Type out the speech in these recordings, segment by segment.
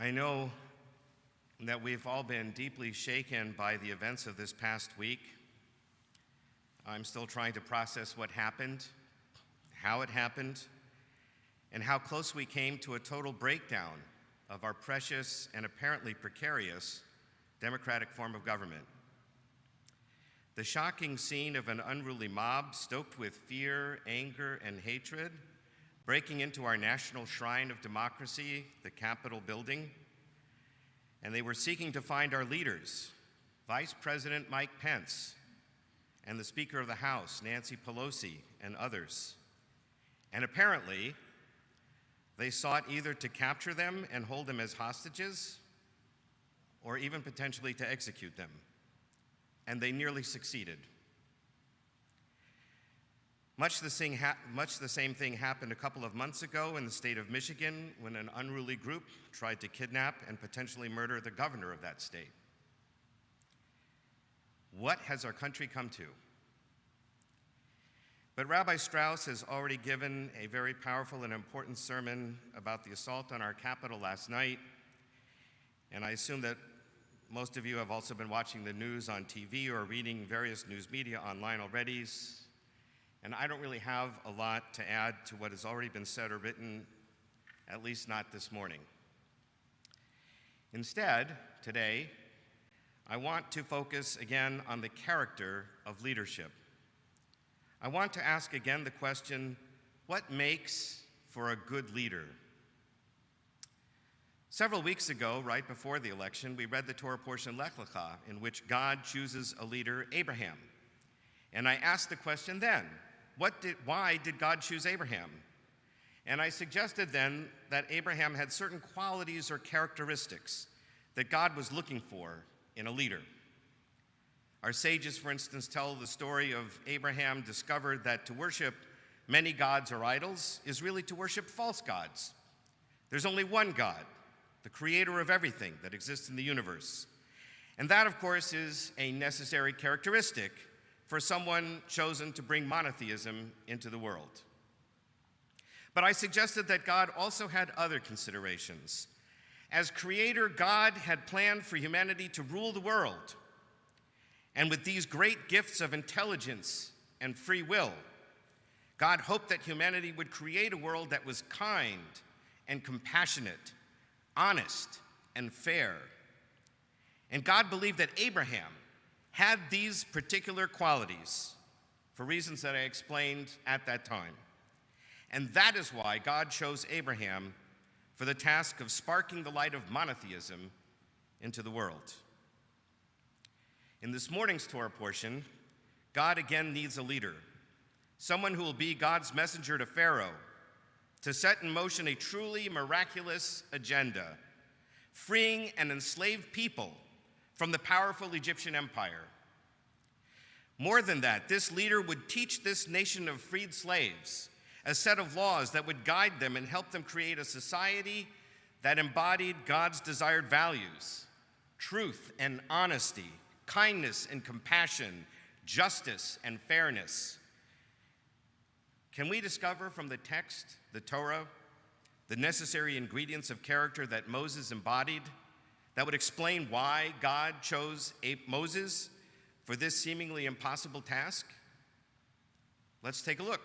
I know that we've all been deeply shaken by the events of this past week. I'm still trying to process what happened, how it happened, and how close we came to a total breakdown of our precious and apparently precarious democratic form of government. The shocking scene of an unruly mob stoked with fear, anger, and hatred breaking into our national shrine of democracy, the Capitol building, and they were seeking to find our leaders, Vice President Mike Pence and the Speaker of the House, Nancy Pelosi, and others. And apparently, they sought either to capture them and hold them as hostages, or even potentially to execute them. And they nearly succeeded. Much the same thing happened a couple of months ago in the state of Michigan when an unruly group tried to kidnap and potentially murder the governor of that state. What has our country come to? But Rabbi Strauss has already given a very powerful and important sermon about the assault on our Capitol last night, and I assume that most of you have also been watching the news on TV or reading various news media online already, and I don't really have a lot to add to what has already been said or written, at least not this morning. Instead, today, I want to focus again on the character of leadership. I want to ask again the question, what makes for a good leader? Several weeks ago, right before the election, we read the Torah portion Lech Lecha, in which God chooses a leader, Abraham. And I asked the question then, why did God choose Abraham? And I suggested then that Abraham had certain qualities or characteristics that God was looking for in a leader. Our sages, for instance, tell the story of Abraham discovered that to worship many gods or idols is really to worship false gods. There's only one God, the creator of everything that exists in the universe. And that, of course, is a necessary characteristic for someone chosen to bring monotheism into the world. But I suggested that God also had other considerations. As creator, God had planned for humanity to rule the world. And with these great gifts of intelligence and free will, God hoped that humanity would create a world that was kind and compassionate, honest and fair. And God believed that Abraham had these particular qualities for reasons that I explained at that time. And that is why God chose Abraham for the task of sparking the light of monotheism into the world. In this morning's Torah portion, God again needs a leader, someone who will be God's messenger to Pharaoh to set in motion a truly miraculous agenda, freeing an enslaved people from the powerful Egyptian empire. More than that, this leader would teach this nation of freed slaves a set of laws that would guide them and help them create a society that embodied God's desired values: truth and honesty, kindness and compassion, justice and fairness. Can we discover from the text, the Torah, the necessary ingredients of character that Moses embodied that would explain why God chose Moses for this seemingly impossible task? Let's take a look.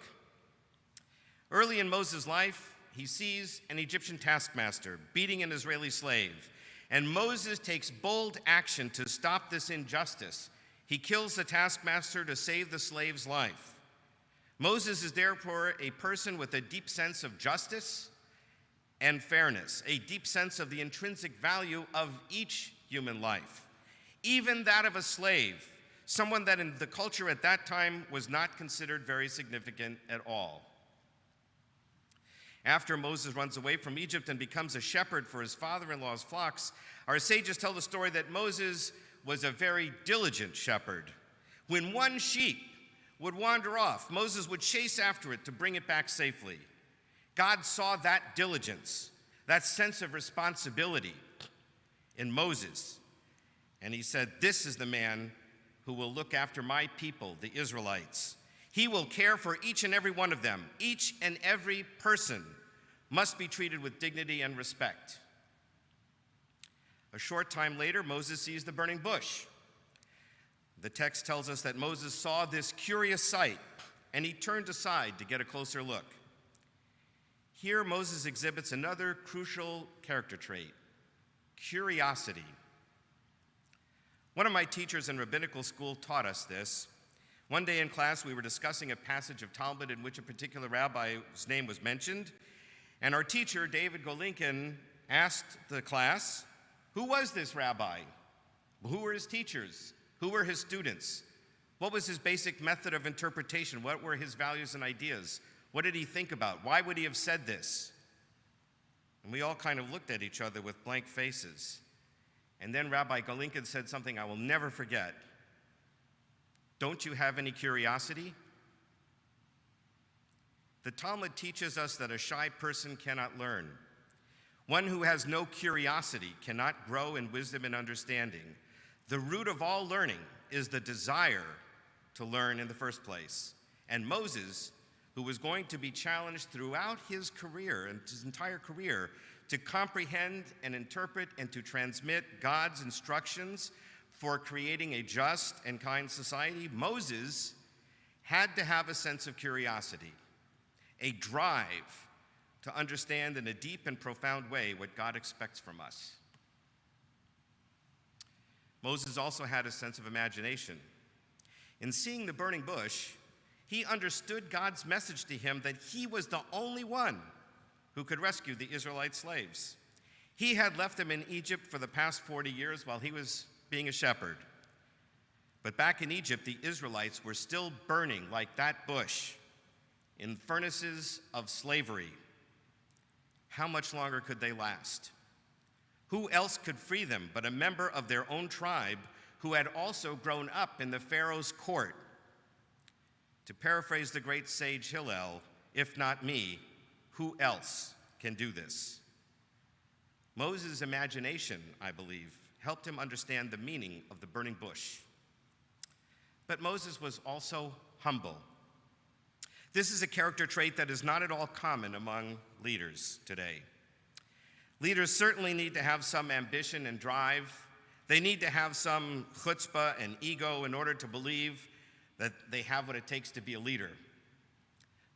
Early in Moses' life, he sees an Egyptian taskmaster beating an Israeli slave, and Moses takes bold action to stop this injustice. He kills the taskmaster to save the slave's life. Moses is therefore a person with a deep sense of justice and fairness, a deep sense of the intrinsic value of each human life, even that of a slave, someone that in the culture at that time was not considered very significant at all. After Moses runs away from Egypt and becomes a shepherd for his father-in-law's flocks, our sages tell the story that Moses was a very diligent shepherd. When one sheep would wander off, Moses would chase after it to bring it back safely. God saw that diligence, that sense of responsibility in Moses, and he said, "This is the man who will look after my people, the Israelites. He will care for each and every one of them. Each and every person must be treated with dignity and respect." A short time later, Moses sees the burning bush. The text tells us that Moses saw this curious sight, and he turned aside to get a closer look. Here, Moses exhibits another crucial character trait: curiosity. One of my teachers in rabbinical school taught us this. One day in class, we were discussing a passage of Talmud in which a particular rabbi's name was mentioned, and our teacher, David Golinkin, asked the class, who was this rabbi? Who were his teachers? Who were his students? What was his basic method of interpretation? What were his values and ideas? What did he think about? Why would he have said this? And we all kind of looked at each other with blank faces. And then Rabbi Golinkin said something I will never forget. Don't you have any curiosity? The Talmud teaches us that a shy person cannot learn. One who has no curiosity cannot grow in wisdom and understanding. The root of all learning is the desire to learn in the first place. And Moses, who was going to be challenged throughout his career and his entire career to comprehend and interpret and to transmit God's instructions for creating a just and kind society, Moses had to have a sense of curiosity, a drive to understand in a deep and profound way what God expects from us. Moses also had a sense of imagination. In seeing the burning bush, he understood God's message to him that he was the only one who could rescue the Israelite slaves. He had left them in Egypt for the past 40 years while he was being a shepherd. But back in Egypt, the Israelites were still burning like that bush in furnaces of slavery. How much longer could they last? Who else could free them but a member of their own tribe who had also grown up in the Pharaoh's court? To paraphrase the great sage Hillel, if not me, who else can do this? Moses' imagination, I believe, helped him understand the meaning of the burning bush. But Moses was also humble. This is a character trait that is not at all common among leaders today. Leaders certainly need to have some ambition and drive. They need to have some chutzpah and ego in order to believe that they have what it takes to be a leader.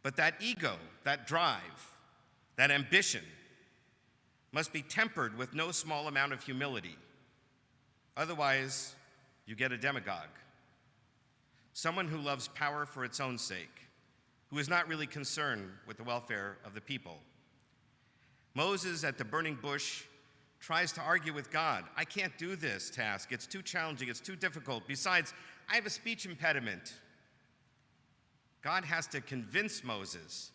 But that ego, that drive, that ambition must be tempered with no small amount of humility. Otherwise, you get a demagogue, someone who loves power for its own sake, who is not really concerned with the welfare of the people. Moses at the burning bush tries to argue with God. I can't do this task. It's too challenging. It's too difficult. Besides, I have a speech impediment. God has to convince Moses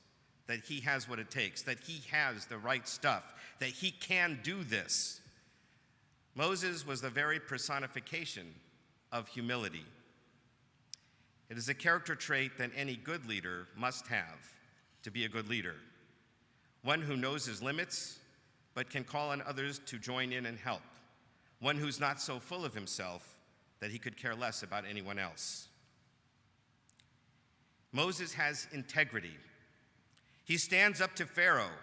that he has what it takes, that he has the right stuff, that he can do this. Moses was the very personification of humility. It is a character trait that any good leader must have to be a good leader. One who knows his limits, but can call on others to join in and help. One who's not so full of himself that he could care less about anyone else. Moses has integrity. He stands up to Pharaoh,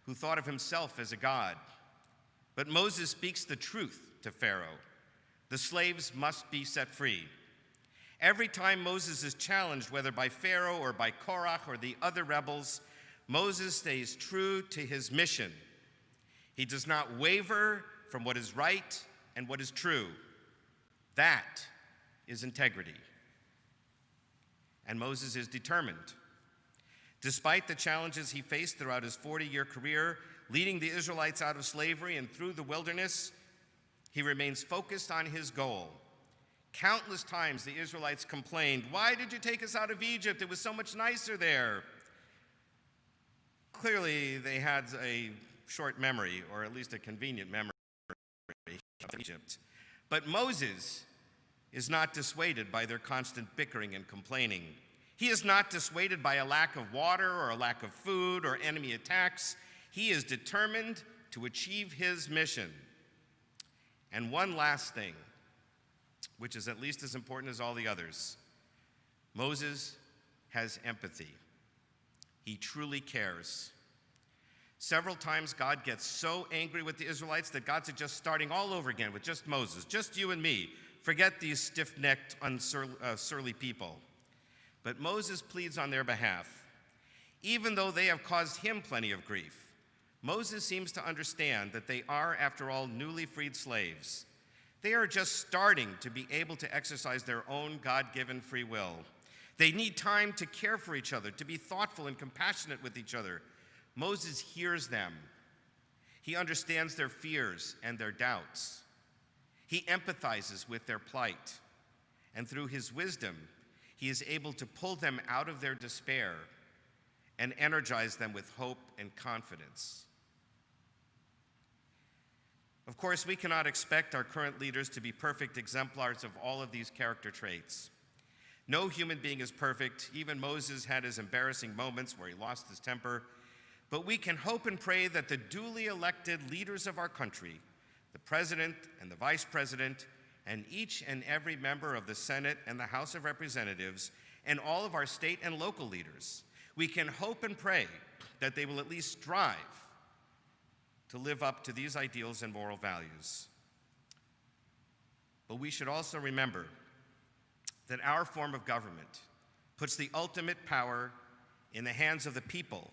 who thought of himself as a god. But Moses speaks the truth to Pharaoh. The slaves must be set free. Every time Moses is challenged, whether by Pharaoh or by Korach or the other rebels, Moses stays true to his mission. He does not waver from what is right and what is true. That is integrity. And Moses is determined. Despite the challenges he faced throughout his 40-year career, leading the Israelites out of slavery and through the wilderness, he remains focused on his goal. Countless times the Israelites complained, "Why did you take us out of Egypt? It was so much nicer there." Clearly, they had a short memory, or at least a convenient memory of Egypt. But Moses is not dissuaded by their constant bickering and complaining. He is not dissuaded by a lack of water or a lack of food or enemy attacks. He is determined to achieve his mission. And one last thing, which is at least as important as all the others. Moses has empathy. He truly cares. Several times God gets so angry with the Israelites that God suggests starting all over again with just Moses, just you and me. Forget these stiff-necked, surly people. But Moses pleads on their behalf. Even though they have caused him plenty of grief, Moses seems to understand that they are, after all, newly freed slaves. They are just starting to be able to exercise their own God-given free will. They need time to care for each other, to be thoughtful and compassionate with each other. Moses hears them. He understands their fears and their doubts. He empathizes with their plight. And through his wisdom, he is able to pull them out of their despair and energize them with hope and confidence. Of course, we cannot expect our current leaders to be perfect exemplars of all of these character traits. No human being is perfect. Even Moses had his embarrassing moments where he lost his temper. But we can hope and pray that the duly elected leaders of our country, the president and the vice president, and each and every member of the Senate and the House of Representatives, and all of our state and local leaders, we can hope and pray that they will at least strive to live up to these ideals and moral values. But we should also remember that our form of government puts the ultimate power in the hands of the people,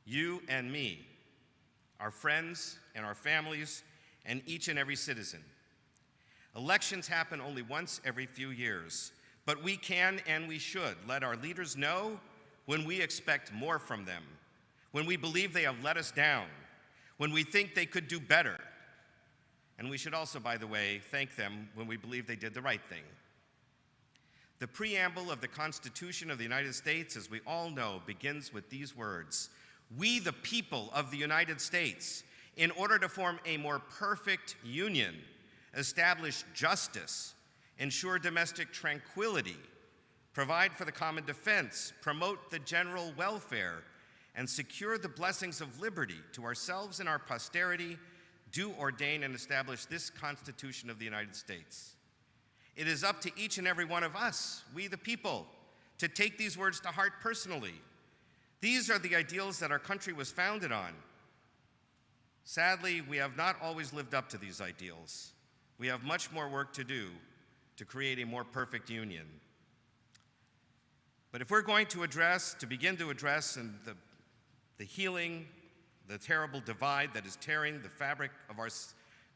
you and me, our friends and our families, and each and every citizen. Elections happen only once every few years, but we can and we should let our leaders know when we expect more from them, when we believe they have let us down, when we think they could do better. And we should also, by the way, thank them when we believe they did the right thing. The preamble of the Constitution of the United States, as we all know, begins with these words: "We, the people of the United States, in order to form a more perfect union, establish justice, ensure domestic tranquility, provide for the common defense, promote the general welfare, and secure the blessings of liberty to ourselves and our posterity, do ordain and establish this Constitution of the United States." It is up to each and every one of us, we the people, to take these words to heart personally. These are the ideals that our country was founded on. Sadly, we have not always lived up to these ideals. We have much more work to do to create a more perfect union. But if we're going to begin to address the healing, the terrible divide that is tearing the fabric of our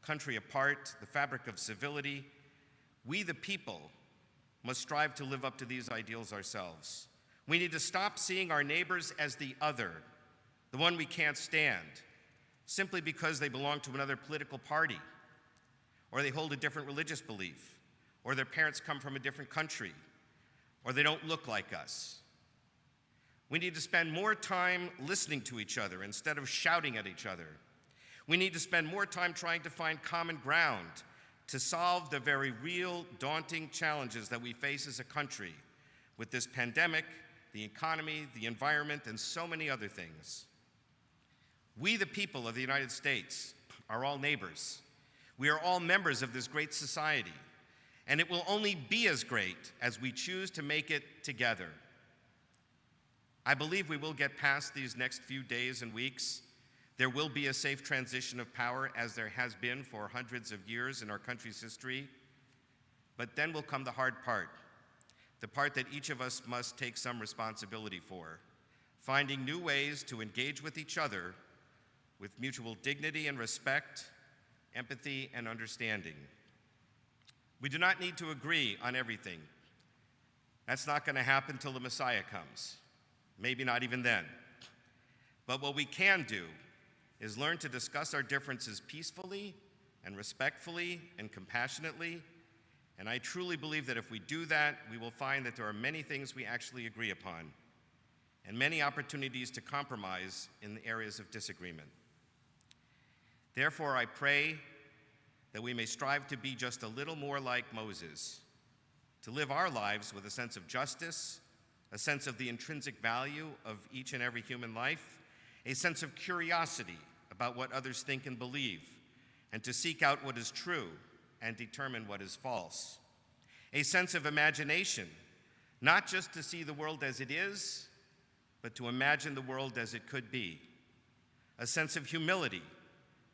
country apart, the fabric of civility, we the people must strive to live up to these ideals ourselves. We need to stop seeing our neighbors as the other, the one we can't stand, simply because they belong to another political party, or they hold a different religious belief, or their parents come from a different country, or they don't look like us. We need to spend more time listening to each other instead of shouting at each other. We need to spend more time trying to find common ground to solve the very real, daunting challenges that we face as a country with this pandemic, the economy, the environment, and so many other things. We, the people of the United States, are all neighbors. We are all members of this great society, and it will only be as great as we choose to make it together. I believe we will get past these next few days and weeks. There will be a safe transition of power, as there has been for hundreds of years in our country's history. But then will come the hard part, the part that each of us must take some responsibility for, finding new ways to engage with each other with mutual dignity and respect, empathy and understanding. We do not need to agree on everything. That's not going to happen till the Messiah comes, maybe not even then. But what we can do is learn to discuss our differences peacefully and respectfully and compassionately. And I truly believe that if we do that, we will find that there are many things we actually agree upon and many opportunities to compromise in the areas of disagreement. Therefore, I pray that we may strive to be just a little more like Moses, to live our lives with a sense of justice, a sense of the intrinsic value of each and every human life, a sense of curiosity about what others think and believe, and to seek out what is true and determine what is false. A sense of imagination, not just to see the world as it is, but to imagine the world as it could be. a sense of humility,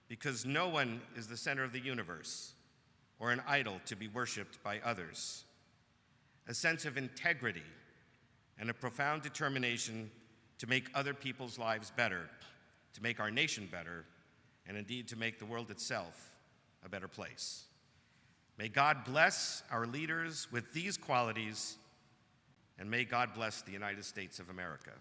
because no one is the center of the universe or an idol to be worshiped by others, a sense of integrity, and a profound determination to make other people's lives better, to make our nation better, and indeed to make the world itself a better place. May God bless our leaders with these qualities, and may God bless the United States of America.